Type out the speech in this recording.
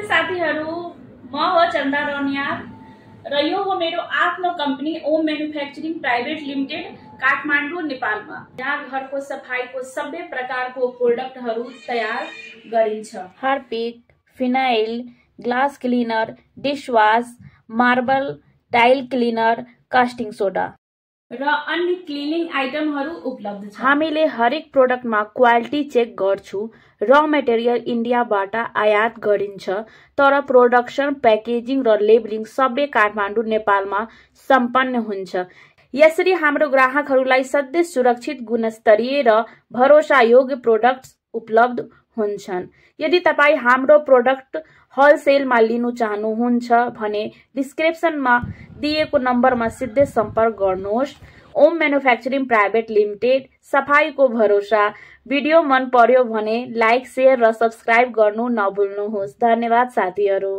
नमस्ते साथीहरू, म हो चन्दा रनियार र यो हो मेरो आफ्नो company Om manufacturing private limited Kathmandu नेपालमा। यहाँ घरको सफाईको सबै प्रकारको प्रोडक्टहरू तयार गरिन्छ। Harpic, phenyl, glass cleaner, dishwash, marble, tile cleaner, caustic soda र अन्य क्लिनिङ आइटमहरू उपलब्ध छ। हामीले हरेक प्रोडक्टमा क्वालिटी चेक गर्छु। र मटेरियल इन्डियाबाट आयात गरिन्छ, तर प्रोडक्सन, प्याकेजिङ र लेबलिङ सबै काठमाडौँ नेपालमा सम्पन्न हुन्छ। यसरी हाम्रो ग्राहकहरूलाई सधैँ सुरक्षित, गुणस्तरीय र भरोसायोग्य प्रोडक्ट्स उपलब्ध हुन्छन्। यदि तपाईँ हाम्रो प्रोडक्ट होलसेलमा लिनु चाहनुहुन्छ भने डिस्क्रिप्सनमा दिएको नम्बरमा सिधै सम्पर्क गर्नुहोस्। ओम मैन्युफैक्चरिंग प्राइवेट लिमिटेड, सफाईको भरोसा। भिडियो मन पर्यो भने लाइक, शेयर र सब्स्क्राइब गर्नु नभुल्नुहोस्। धन्यवाद साथीहरू।